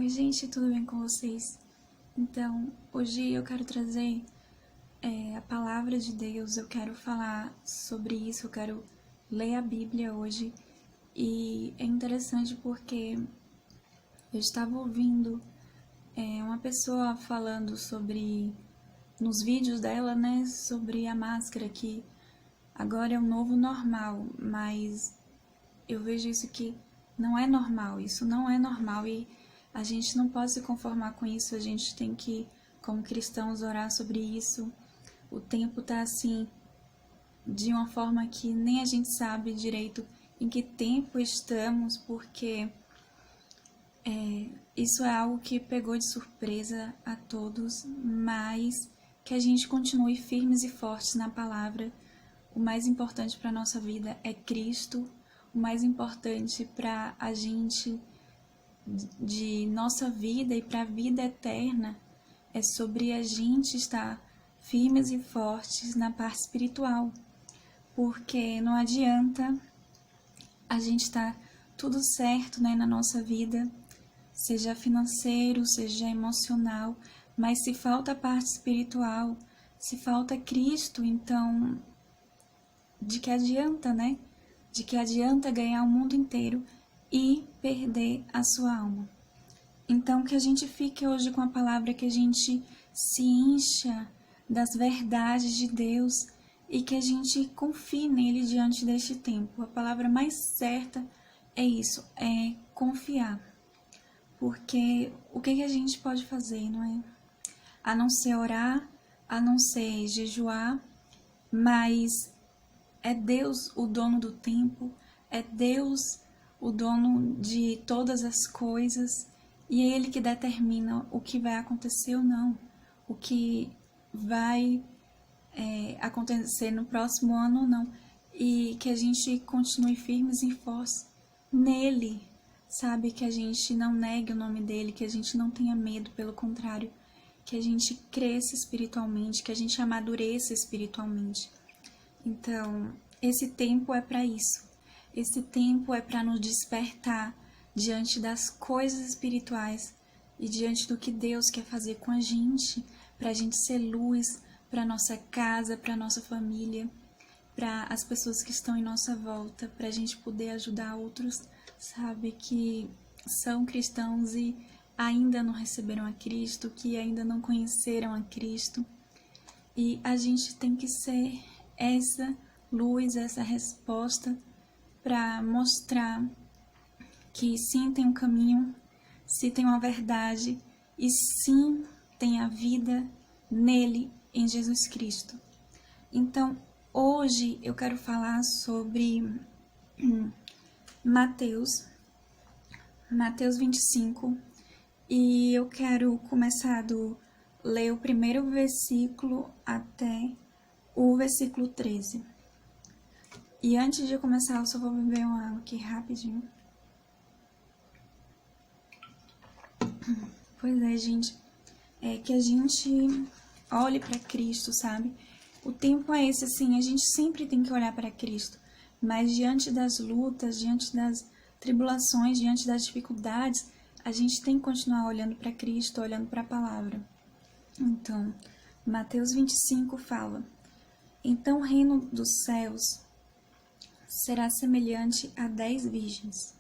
Oi gente, tudo bem com vocês? Então, hoje eu quero trazer a palavra de Deus, eu quero falar sobre isso, eu quero ler a Bíblia hoje. E é interessante porque eu estava ouvindo uma pessoa falando sobre, nos vídeos dela, né, sobre a máscara, que agora é um novo normal, mas eu vejo isso que não é normal, isso não é normal e a gente não pode se conformar com isso, a gente tem que, como cristãos, orar sobre isso. O tempo tá assim, de uma forma que nem a gente sabe direito em que tempo estamos, porque isso é algo que pegou de surpresa a todos, mas que a gente continue firmes e fortes na palavra. O mais importante para a nossa vida é Cristo, o mais importante para a gente, de nossa vida e para a vida eterna, é sobre a gente estar firmes e fortes na parte espiritual, porque não adianta a gente estar tudo certo, né, na nossa vida, seja financeiro, seja emocional, mas se falta a parte espiritual, se falta Cristo, então de que adianta, né? De que adianta ganhar o mundo inteiro e perder a sua alma. Então, que a gente fique hoje com a palavra, que a gente se encha das verdades de Deus e que a gente confie nele diante deste tempo. A palavra mais certa é isso, é confiar. Porque o que a gente pode fazer, não é? A não ser orar, a não ser jejuar, mas é Deus o dono do tempo, é Deus o dono de todas as coisas, e é Ele que determina o que vai acontecer ou não, o que vai acontecer no próximo ano ou não, e que a gente continue firmes e fortes nele, sabe? Que a gente não negue o nome dele, que a gente não tenha medo, pelo contrário, que a gente cresça espiritualmente, que a gente amadureça espiritualmente. Então, esse tempo é para isso. Esse tempo é para nos despertar diante das coisas espirituais e diante do que Deus quer fazer com a gente, para a gente ser luz para nossa casa, para nossa família, para as pessoas que estão em nossa volta, para a gente poder ajudar outros, sabe, que são cristãos e ainda não receberam a Cristo, que ainda não conheceram a Cristo. E a gente tem que ser essa luz, essa resposta para mostrar que sim, tem um caminho, sim, tem uma verdade e sim, tem a vida nele, em Jesus Cristo. Então, hoje eu quero falar sobre Mateus 25, e eu quero começar do ler o primeiro versículo até o versículo 13. E antes de eu começar, eu só vou beber uma água aqui rapidinho. Pois é, gente, é que a gente olhe para Cristo, sabe? O tempo é esse, assim, a gente sempre tem que olhar para Cristo, mas diante das lutas, diante das tribulações, diante das dificuldades, a gente tem que continuar olhando para Cristo, olhando para a palavra. Então, Mateus 25 fala: então o reino dos céus será semelhante a 10 virgens,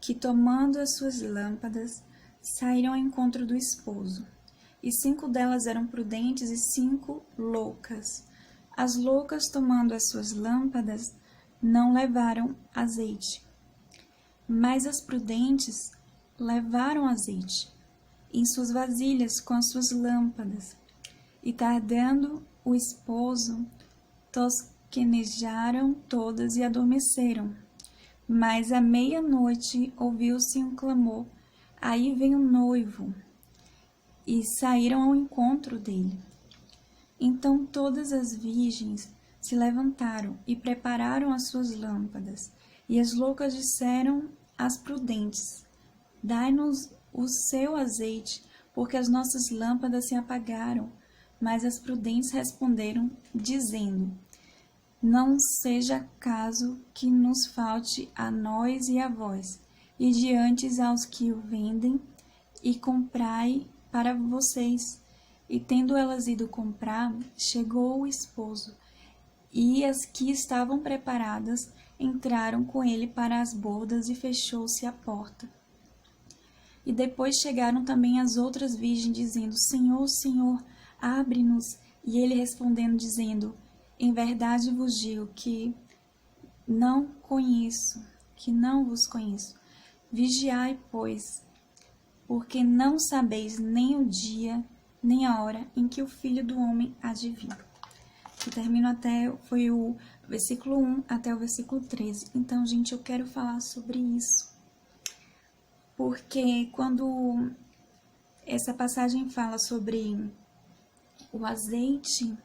que tomando as suas lâmpadas, saíram ao encontro do esposo. E 5 delas eram prudentes e 5 loucas. As loucas, tomando as suas lâmpadas, não levaram azeite, mas as prudentes levaram azeite em suas vasilhas com as suas lâmpadas. E tardando o esposo, tosquenejaram todas e adormeceram. Mas à meia-noite ouviu-se um clamor: aí vem o noivo. E saíram ao encontro dele. Então todas as virgens se levantaram e prepararam as suas lâmpadas. E as loucas disseram às prudentes: dai-nos o seu azeite, porque as nossas lâmpadas se apagaram. Mas as prudentes responderam, dizendo: não seja caso que nos falte a nós e a vós, e diante aos que o vendem, e comprai para vocês. E tendo elas ido comprar, chegou o esposo, e as que estavam preparadas entraram com ele para as bodas, e fechou-se a porta. E depois chegaram também as outras virgens, dizendo: Senhor, Senhor, abre-nos. E ele respondendo, dizendo: Em verdade vos digo que não conheço, que não vos conheço. Vigiai, pois, porque não sabeis nem o dia, nem a hora em que o Filho do Homem há de vir. Que termino foi o versículo 1 até o versículo 13. Então, gente, eu quero falar sobre isso. Porque quando essa passagem fala sobre o azeite,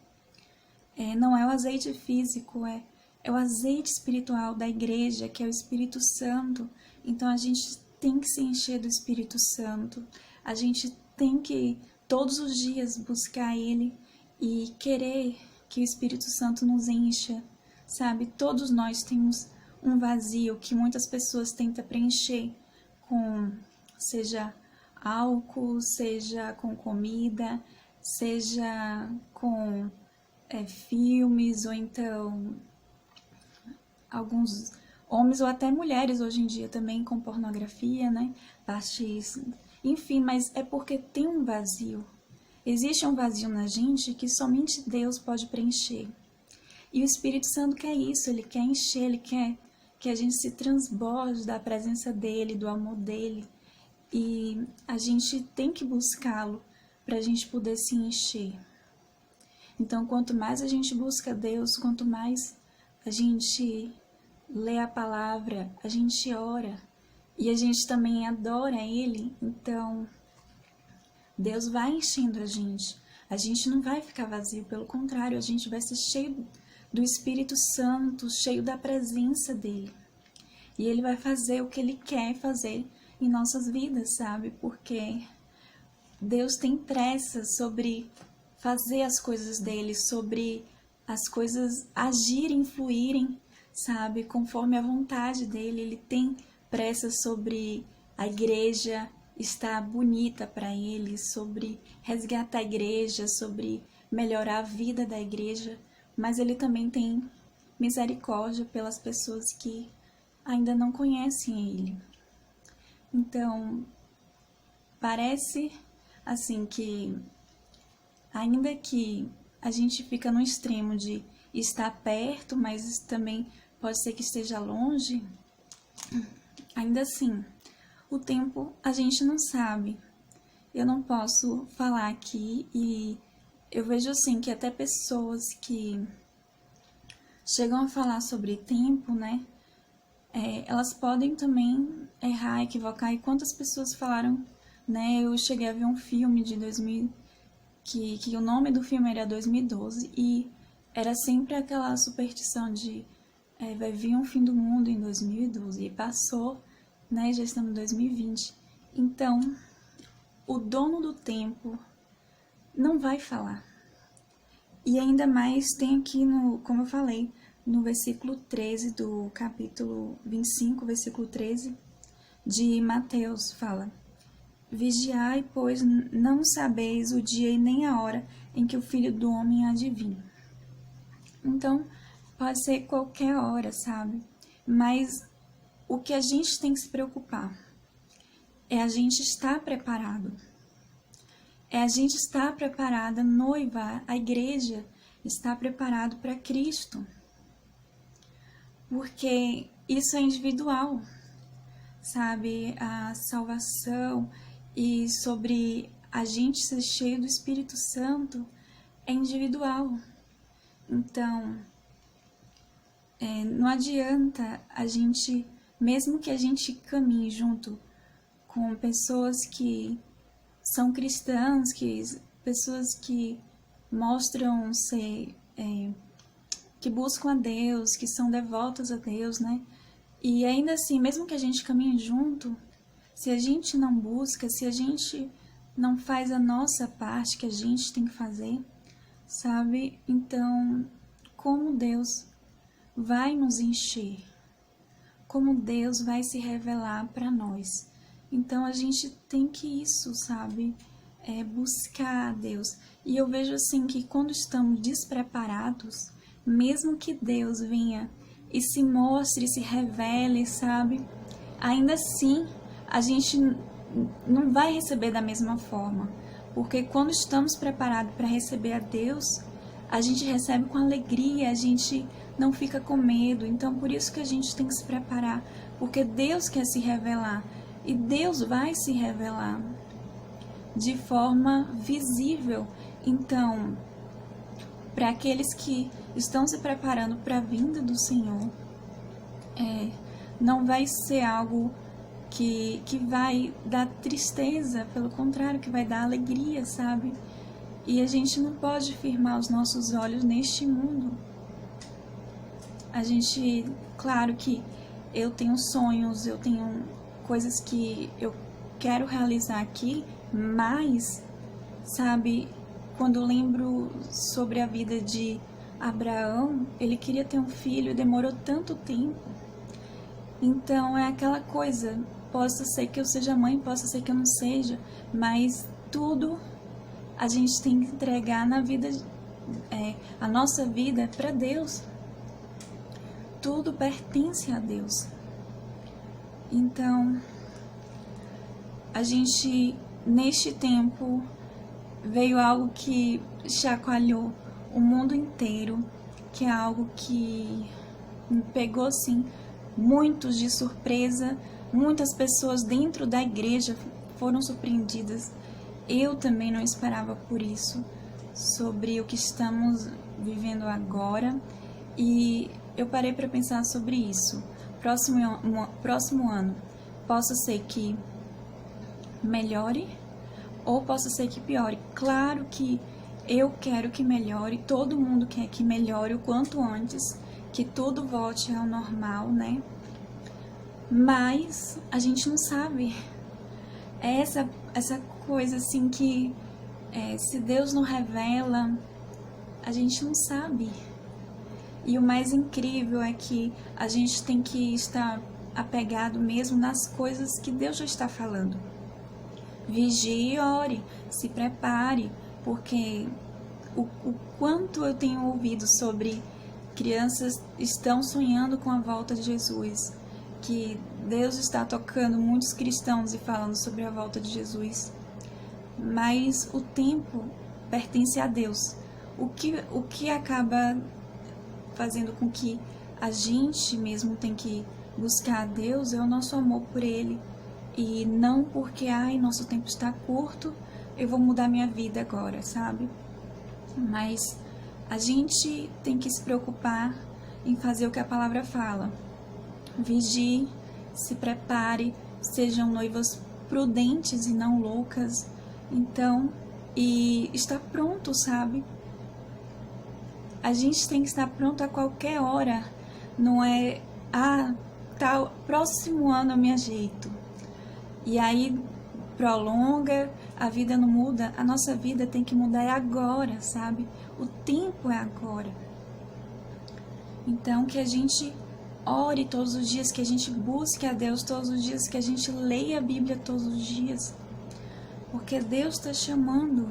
não é o azeite físico, é o azeite espiritual da igreja, que é o Espírito Santo. Então, a gente tem que se encher do Espírito Santo. A gente tem que, todos os dias, buscar Ele e querer que o Espírito Santo nos encha, sabe? Todos nós temos um vazio que muitas pessoas tentam preencher com, seja álcool, seja com comida, seja com filmes, ou então alguns homens ou até mulheres hoje em dia também com pornografia, né? Enfim, mas é porque tem um vazio. Existe um vazio na gente que somente Deus pode preencher. E o Espírito Santo quer isso, ele quer encher, ele quer que a gente se transborde da presença dele, do amor dele. E a gente tem que buscá-lo para a gente poder se encher. Então, quanto mais a gente busca Deus, quanto mais a gente lê a palavra, a gente ora e a gente também adora Ele, então Deus vai enchendo a gente. A gente não vai ficar vazio, pelo contrário, a gente vai ser cheio do Espírito Santo, cheio da presença dele. E ele vai fazer o que ele quer fazer em nossas vidas, sabe? Porque Deus tem pressa sobre fazer as coisas dele, sobre as coisas agirem, fluírem, sabe? Conforme a vontade dele. Ele tem pressa sobre a igreja estar bonita para ele, sobre resgatar a igreja, sobre melhorar a vida da igreja, mas ele também tem misericórdia pelas pessoas que ainda não conhecem ele. Então, parece assim que, ainda que a gente fica no extremo de estar perto, mas também pode ser que esteja longe, ainda assim, o tempo a gente não sabe. Eu não posso falar aqui, e eu vejo assim que até pessoas que chegam a falar sobre tempo, né, elas podem também errar, equivocar. E quantas pessoas falaram, né, eu cheguei a ver um filme de 2000, que o nome do filme era 2012, e era sempre aquela superstição de vai vir um fim do mundo em 2012, e passou, né, já estamos em 2020. Então, o dono do tempo não vai falar. E ainda mais tem aqui, como eu falei, no versículo 13 do capítulo 25, versículo 13 de Mateus, fala: Vigiai, pois não sabeis o dia e nem a hora em que o Filho do Homem há de vir. Então, pode ser qualquer hora, sabe? Mas o que a gente tem que se preocupar é a gente estar preparado. É a gente estar preparada, noiva, a igreja está preparado para Cristo. Porque isso é individual, sabe? A salvação e sobre a gente ser cheio do Espírito Santo é individual. Então, não adianta a gente, mesmo que a gente caminhe junto com pessoas que são cristãs, pessoas que mostram ser, que buscam a Deus, que são devotas a Deus, né? E ainda assim, mesmo que a gente caminhe junto, se a gente não busca, se a gente não faz a nossa parte que a gente tem que fazer, sabe? Então, como Deus vai nos encher? Como Deus vai se revelar para nós? Então a gente tem que isso, sabe? Buscar a Deus. E eu vejo assim que quando estamos despreparados, mesmo que Deus venha e se mostre, se revele, sabe? Ainda assim, a gente não vai receber da mesma forma. Porque quando estamos preparados para receber a Deus, a gente recebe com alegria, a gente não fica com medo. Então, por isso que a gente tem que se preparar, porque Deus quer se revelar e Deus vai se revelar de forma visível. Então, para aqueles que estão se preparando para a vinda do Senhor, não vai ser algo que vai dar tristeza, pelo contrário, que vai dar alegria, sabe? E a gente não pode firmar os nossos olhos neste mundo. A gente, claro que eu tenho sonhos, eu tenho coisas que eu quero realizar aqui, mas, sabe, quando eu lembro sobre a vida de Abraão, ele queria ter um filho e demorou tanto tempo. Então é aquela coisa, possa ser que eu seja mãe, possa ser que eu não seja, mas tudo a gente tem que entregar na vida, a nossa vida para Deus. Tudo pertence a Deus. Então, a gente, neste tempo, veio algo que chacoalhou o mundo inteiro, que é algo que me pegou, assim, muitos de surpresa. Muitas pessoas dentro da igreja foram surpreendidas. Eu também não esperava por isso, sobre o que estamos vivendo agora. E eu parei para pensar sobre isso. Próximo ano, possa ser que melhore ou possa ser que piore. Claro que eu quero que melhore, todo mundo quer que melhore o quanto antes, que tudo volte ao normal, né? Mas a gente não sabe. É essa coisa assim que se Deus não revela, a gente não sabe. E o mais incrível é que a gente tem que estar apegado mesmo nas coisas que Deus já está falando. Vigie e ore, se prepare, porque o quanto eu tenho ouvido sobre crianças estão sonhando com a volta de Jesus, que Deus está tocando muitos cristãos e falando sobre a volta de Jesus, mas o tempo pertence a Deus. O que acaba fazendo com que a gente mesmo tem que buscar a Deus é o nosso amor por Ele, e não porque, nosso tempo está curto, eu vou mudar minha vida agora, sabe? Mas a gente tem que se preocupar em fazer o que a palavra fala. Vigie, se prepare, sejam noivas prudentes e não loucas. Então, e está pronto, sabe? A gente tem que estar pronto a qualquer hora. Não é, tal, próximo ano eu me ajeito. E aí prolonga, a vida não muda. A nossa vida tem que mudar agora, sabe? O tempo é agora. Então, que a gente ore todos os dias, que a gente busque a Deus todos os dias, que a gente leia a Bíblia todos os dias. Porque Deus está chamando.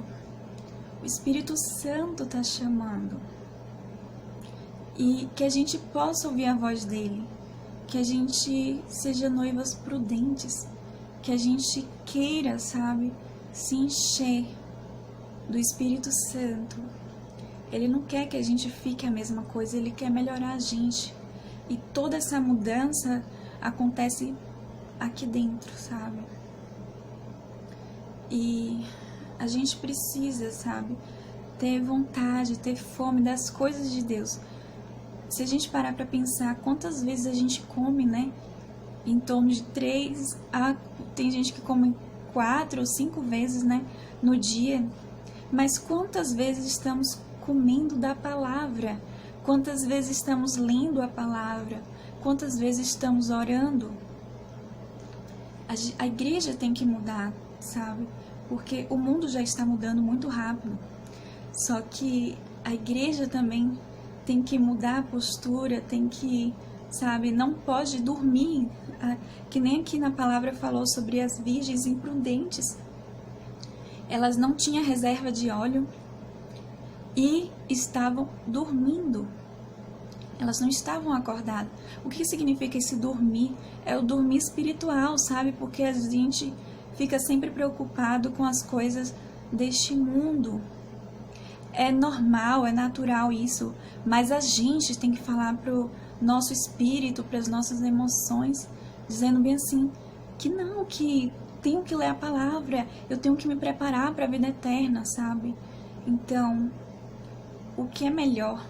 O Espírito Santo está chamando. E que a gente possa ouvir a voz dele. Que a gente seja noivas prudentes. Que a gente queira, sabe, se encher do Espírito Santo. Ele não quer que a gente fique a mesma coisa, ele quer melhorar a gente. E toda essa mudança acontece aqui dentro, sabe? E a gente precisa, sabe, ter vontade, ter fome das coisas de Deus. Se a gente parar para pensar quantas vezes a gente come, né? Em torno de 3 a... Tem gente que come 4 ou 5 vezes, né? No dia. Mas quantas vezes estamos comendo da palavra? Quantas vezes estamos lendo a palavra? Quantas vezes estamos orando? A igreja tem que mudar, sabe? Porque o mundo já está mudando muito rápido. Só que a igreja também tem que mudar a postura, tem que sabe? Não pode dormir, que nem aqui na palavra falou sobre as virgens imprudentes. Elas não tinham reserva de óleo e estavam dormindo. Elas não estavam acordadas. O que significa esse dormir? É o dormir espiritual, sabe? Porque a gente fica sempre preocupado com as coisas deste mundo. É normal, é natural isso, mas a gente tem que falar pro nosso espírito, para as nossas emoções, dizendo bem assim, que não, que tenho que ler a palavra, eu tenho que me preparar para a vida eterna, sabe? Então, o que é melhor?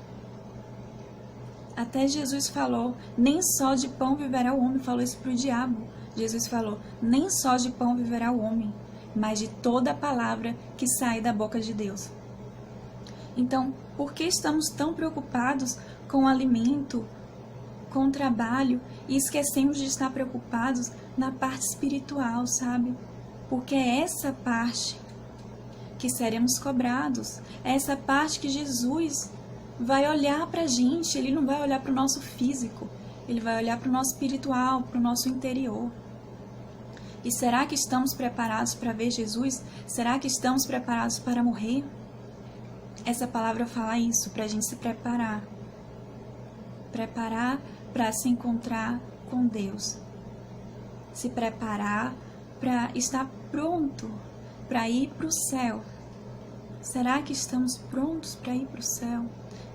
Até Jesus falou, nem só de pão viverá o homem, falou isso pro diabo. Jesus falou, nem só de pão viverá o homem, mas de toda a palavra que sai da boca de Deus. Então, por que estamos tão preocupados com o alimento, com o trabalho, e esquecemos de estar preocupados na parte espiritual, sabe? Porque é essa parte que seremos cobrados, é essa parte que Jesus vai olhar para a gente, Ele não vai olhar para o nosso físico, Ele vai olhar para o nosso espiritual, para o nosso interior. E será que estamos preparados para ver Jesus? Será que estamos preparados para morrer? Essa palavra fala isso, para a gente se preparar. Preparar para se encontrar com Deus. Se preparar para estar pronto para ir para o céu. Será que estamos prontos para ir para o céu?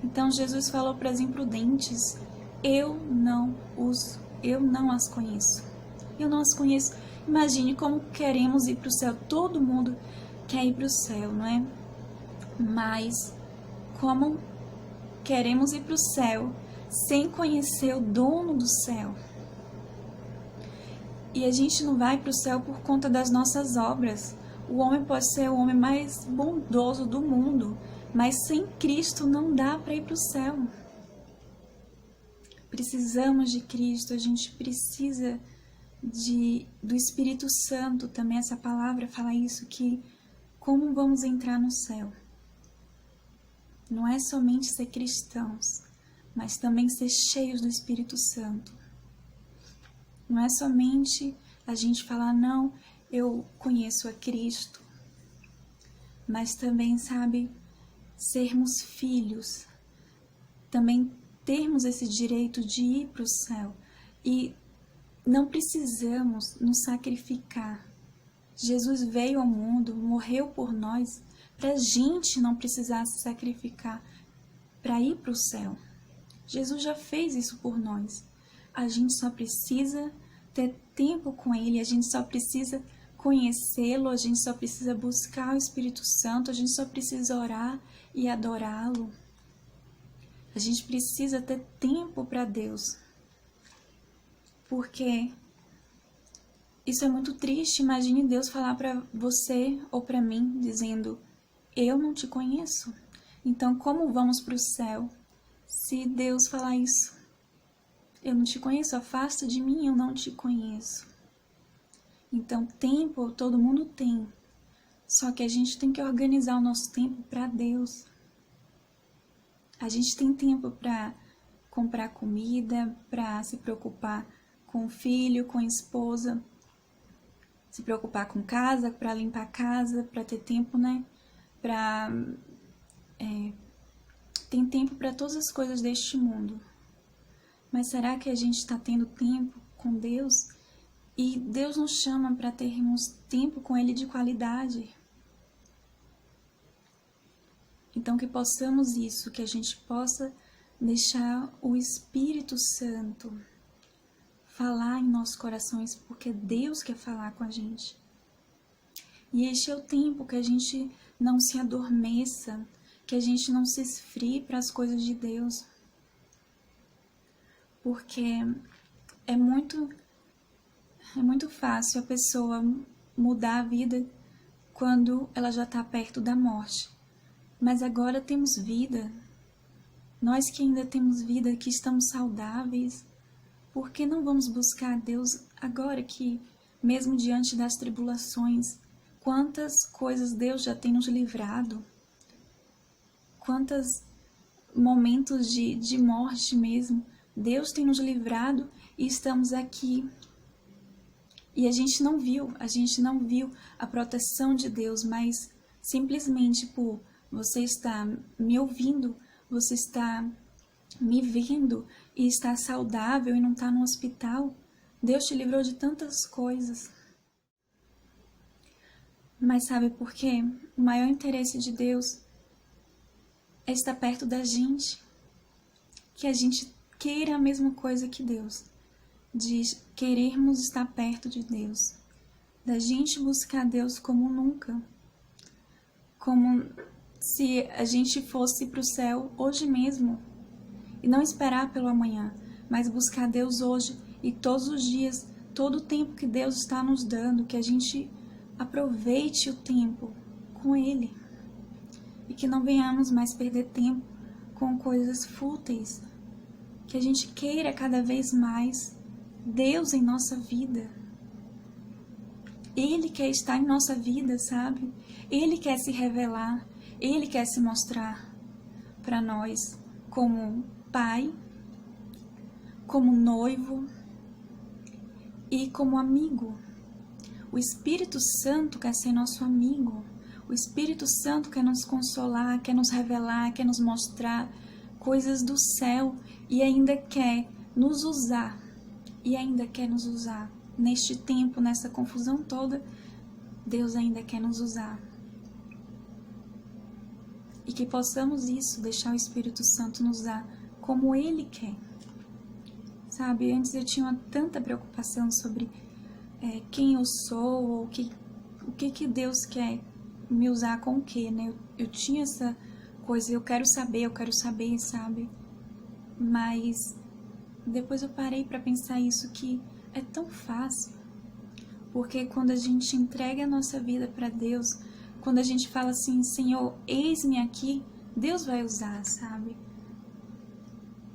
Então Jesus falou para as imprudentes, eu não as conheço. Eu não as conheço. Imagine como queremos ir para o céu. Todo mundo quer ir para o céu, não é? Mas como queremos ir para o céu sem conhecer o dono do céu? E a gente não vai para o céu por conta das nossas obras. O homem pode ser o homem mais bondoso do mundo, mas sem Cristo não dá para ir para o céu. Precisamos de Cristo, a gente precisa do Espírito Santo também. Essa palavra fala isso, que como vamos entrar no céu? Não é somente ser cristãos, mas também ser cheios do Espírito Santo. Não é somente a gente falar, não, eu conheço a Cristo, mas também, sabe, sermos filhos, também termos esse direito de ir para o céu e não precisamos nos sacrificar. Jesus veio ao mundo, morreu por nós, para a gente não precisar se sacrificar para ir para o céu. Jesus já fez isso por nós. A gente só precisa ter tempo com Ele, a gente só precisa conhecê-lo, a gente só precisa buscar o Espírito Santo, a gente só precisa orar e adorá-lo. A gente precisa ter tempo para Deus. Porque isso é muito triste. Imagine Deus falar para você ou para mim, dizendo, eu não te conheço. Então, como vamos para o céu se Deus falar isso? Eu não te conheço, afasta de mim, eu não te conheço. Então, tempo todo mundo tem. Só que a gente tem que organizar o nosso tempo para Deus. A gente tem tempo para comprar comida, para se preocupar com o filho, com a esposa, se preocupar com casa, para limpar a casa, para ter tempo, né? Tem tempo para todas as coisas deste mundo. Mas será que a gente está tendo tempo com Deus? E Deus nos chama para termos tempo com Ele de qualidade. Então que possamos isso, que a gente possa deixar o Espírito Santo falar em nossos corações, porque Deus quer falar com a gente. E este é o tempo que a gente não se adormeça, que a gente não se esfrie para as coisas de Deus. Porque é muito fácil a pessoa mudar a vida quando ela já está perto da morte. Mas agora temos vida. Nós que ainda temos vida, que estamos saudáveis, por que não vamos buscar a Deus agora que, mesmo diante das tribulações, quantas coisas Deus já tem nos livrado? Quantos momentos de morte mesmo Deus tem nos livrado e estamos aqui. E a gente não viu a proteção de Deus, mas simplesmente por você estar me ouvindo, você está me vendo e está saudável e não está no hospital, Deus te livrou de tantas coisas. Mas sabe por quê? O maior interesse de Deus é estar perto da gente, que a gente queira a mesma coisa que Deus, de querermos estar perto de Deus, da gente buscar Deus como nunca, como se a gente fosse para o céu hoje mesmo, e não esperar pelo amanhã, mas buscar Deus hoje e todos os dias, todo o tempo que Deus está nos dando, que a gente aproveite o tempo com Ele e que não venhamos mais perder tempo com coisas fúteis, que a gente queira cada vez mais Deus em nossa vida. Ele quer estar em nossa vida, sabe? Ele quer se revelar, Ele quer se mostrar para nós como pai, como noivo e como amigo. O Espírito Santo quer ser nosso amigo. O Espírito Santo quer nos consolar, quer nos revelar, quer nos mostrar coisas do céu e ainda quer nos usar. Neste tempo, nessa confusão toda, Deus ainda quer nos usar. E que possamos deixar o Espírito Santo nos usar como Ele quer. Sabe, antes eu tinha tanta preocupação sobre quem eu sou, ou o que Deus quer me usar com o quê, né? Eu tinha essa coisa, eu quero saber, sabe? Mas depois eu parei para pensar isso, que é tão fácil. Porque quando a gente entrega a nossa vida para Deus, quando a gente fala assim, Senhor, eis-me aqui, Deus vai usar, sabe?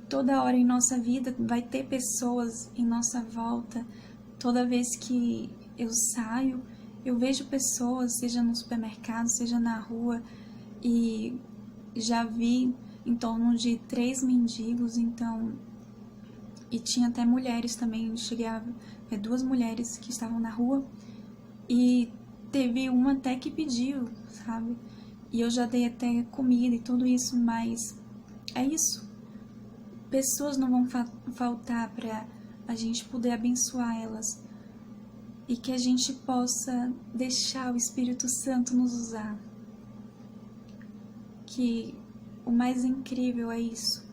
Toda hora em nossa vida vai ter pessoas em nossa volta. Toda vez que eu saio, eu vejo pessoas, seja no supermercado, seja na rua, e já vi em torno de 3 mendigos, então, e tinha até mulheres também, cheguei a ver 2 mulheres que estavam na rua, e teve uma até que pediu, sabe? E eu já dei até comida e tudo isso, mas é isso. Pessoas não vão faltar para a gente poder abençoar elas e que a gente possa deixar o Espírito Santo nos usar. Que o mais incrível é isso,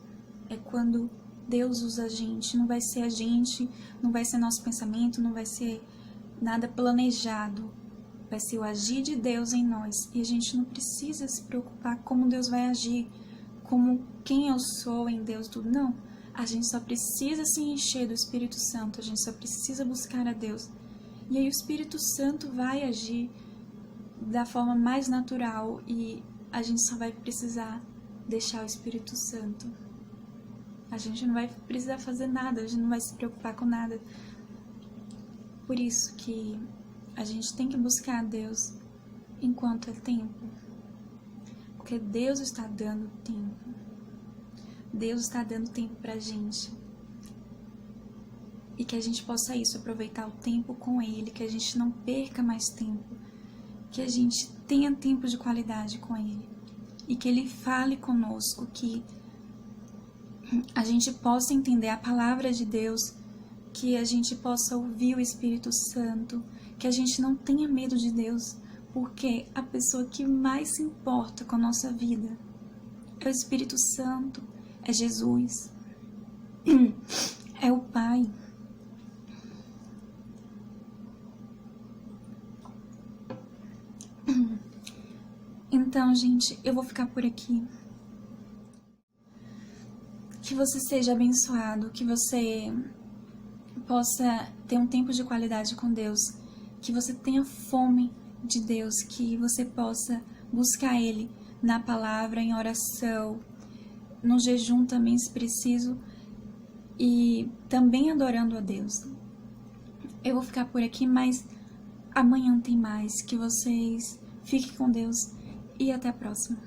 é quando Deus usa a gente, não vai ser a gente, não vai ser nosso pensamento, não vai ser nada planejado, vai ser o agir de Deus em nós, e a gente não precisa se preocupar como Deus vai agir, como quem eu sou em Deus, tudo, não. A gente só precisa se encher do Espírito Santo, a gente só precisa buscar a Deus. E aí o Espírito Santo vai agir da forma mais natural e a gente só vai precisar deixar o Espírito Santo. A gente não vai precisar fazer nada, a gente não vai se preocupar com nada. Por isso que a gente tem que buscar a Deus enquanto é tempo. Porque Deus está dando tempo. Deus está dando tempo pra gente. E que a gente possa aproveitar o tempo com Ele, que a gente não perca mais tempo, que a gente tenha tempo de qualidade com Ele, e que Ele fale conosco, que a gente possa entender a palavra de Deus, que a gente possa ouvir o Espírito Santo, que a gente não tenha medo de Deus, porque a pessoa que mais se importa com a nossa vida é o Espírito Santo, é Jesus, é o Pai. Então, gente, eu vou ficar por aqui. Que você seja abençoado, que você possa ter um tempo de qualidade com Deus, que você tenha fome de Deus, que você possa buscar Ele na palavra, em oração, no jejum também, se preciso, e também adorando a Deus. Eu vou ficar por aqui, mas amanhã tem mais. Que vocês fiquem com Deus e até a próxima.